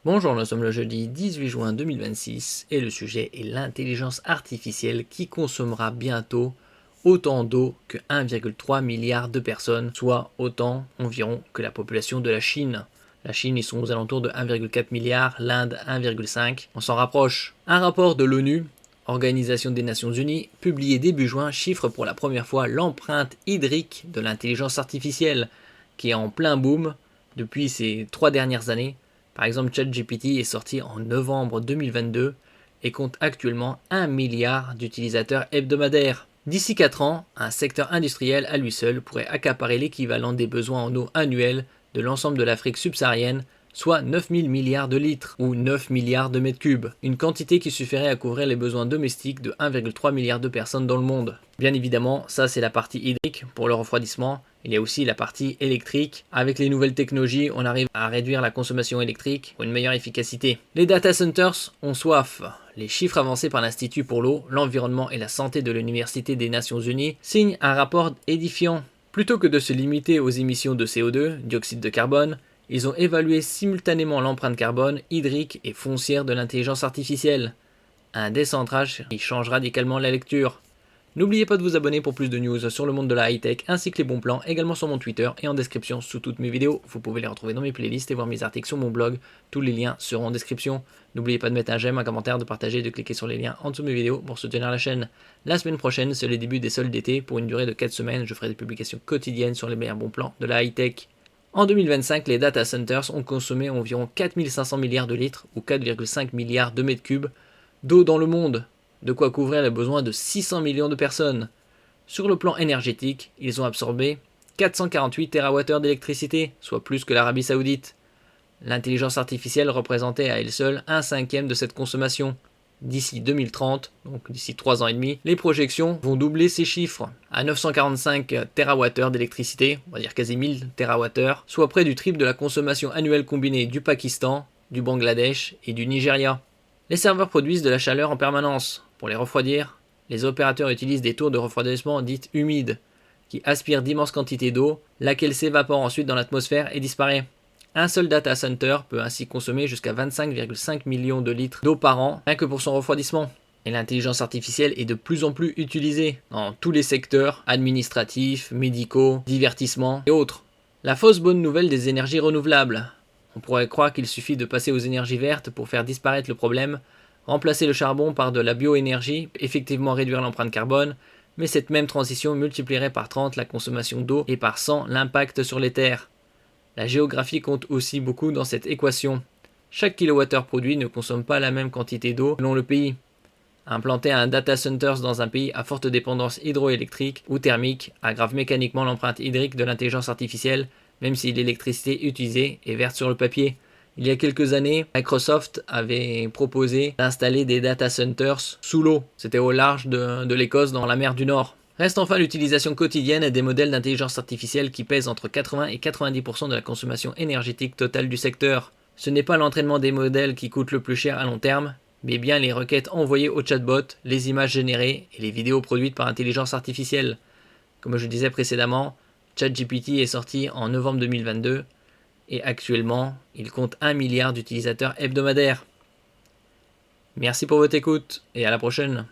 Bonjour, nous sommes le jeudi 18 juin 2026 et le sujet est l'intelligence artificielle qui consommera bientôt autant d'eau que 1,3 milliard de personnes, soit autant environ que la population de la Chine. La Chine, ils sont aux alentours de 1,4 milliard, l'Inde 1,5. On s'en rapproche. Un rapport de l'ONU, Organisation des Nations Unies, publié début juin, chiffre pour la première fois l'empreinte hydrique de l'intelligence artificielle, qui est en plein boom depuis ces 3 dernières années. Par exemple, ChatGPT est sorti en novembre 2022 et compte actuellement 1 milliard d'utilisateurs hebdomadaires. D'ici 4 ans, un secteur industriel à lui seul pourrait accaparer l'équivalent des besoins en eau annuels de l'ensemble de l'Afrique subsaharienne, soit 9000 milliards de litres ou 9 milliards de mètres cubes, une quantité qui suffirait à couvrir les besoins domestiques de 1,3 milliard de personnes dans le monde. Bien évidemment, ça c'est la partie hydrique pour le refroidissement. Il y a aussi la partie électrique. Avec les nouvelles technologies, on arrive à réduire la consommation électrique pour une meilleure efficacité. Les data centers ont soif. Les chiffres avancés par l'Institut pour l'eau, l'environnement et la santé de l'Université des Nations Unies signent un rapport édifiant. Plutôt que de se limiter aux émissions de CO2, dioxyde de carbone, ils ont évalué simultanément l'empreinte carbone, hydrique et foncière de l'intelligence artificielle. Un décentrage qui change radicalement la lecture. N'oubliez pas de vous abonner pour plus de news sur le monde de la high-tech ainsi que les bons plans également sur mon Twitter et en description sous toutes mes vidéos. Vous pouvez les retrouver dans mes playlists et voir mes articles sur mon blog. Tous les liens seront en description. N'oubliez pas de mettre un j'aime, un commentaire, de partager et de cliquer sur les liens en dessous de mes vidéos pour soutenir la chaîne. La semaine prochaine, c'est le début des soldes d'été. Pour une durée de 4 semaines, je ferai des publications quotidiennes sur les meilleurs bons plans de la high-tech. En 2025, les data centers ont consommé environ 4500 milliards de litres ou 4,5 milliards de mètres cubes d'eau dans le monde, de quoi couvrir les besoins de 600 millions de personnes. Sur le plan énergétique, ils ont absorbé 448 TWh d'électricité, soit plus que l'Arabie Saoudite. L'intelligence artificielle représentait à elle seule un cinquième de cette consommation. D'ici 2030, donc d'ici 3 ans et demi, les projections vont doubler ces chiffres à 945 TWh d'électricité, on va dire quasi 1000 TWh, soit près du triple de la consommation annuelle combinée du Pakistan, du Bangladesh et du Nigeria. Les serveurs produisent de la chaleur en permanence. Pour les refroidir, les opérateurs utilisent des tours de refroidissement dites humides, qui aspirent d'immenses quantités d'eau, laquelle s'évapore ensuite dans l'atmosphère et disparaît. Un seul data center peut ainsi consommer jusqu'à 25,5 millions de litres d'eau par an, rien que pour son refroidissement. Et l'intelligence artificielle est de plus en plus utilisée dans tous les secteurs administratifs, médicaux, divertissement et autres. La fausse bonne nouvelle des énergies renouvelables. On pourrait croire qu'il suffit de passer aux énergies vertes pour faire disparaître le problème, remplacer le charbon par de la bioénergie, effectivement réduire l'empreinte carbone, mais cette même transition multiplierait par 30 la consommation d'eau et par 100 l'impact sur les terres. La géographie compte aussi beaucoup dans cette équation. Chaque kilowattheure produit ne consomme pas la même quantité d'eau selon le pays. Implanter un data center dans un pays à forte dépendance hydroélectrique ou thermique aggrave mécaniquement l'empreinte hydrique de l'intelligence artificielle, même si l'électricité utilisée est verte sur le papier. Il y a quelques années, Microsoft avait proposé d'installer des data centers sous l'eau. C'était au large de l'Écosse, dans la mer du Nord. Reste enfin l'utilisation quotidienne des modèles d'intelligence artificielle qui pèsent entre 80 et 90% de la consommation énergétique totale du secteur. Ce n'est pas l'entraînement des modèles qui coûte le plus cher à long terme, mais bien les requêtes envoyées au chatbot, les images générées et les vidéos produites par intelligence artificielle. Comme je disais précédemment, ChatGPT est sorti en novembre 2022 et actuellement, il compte 1 milliard d'utilisateurs hebdomadaires. Merci pour votre écoute et à la prochaine.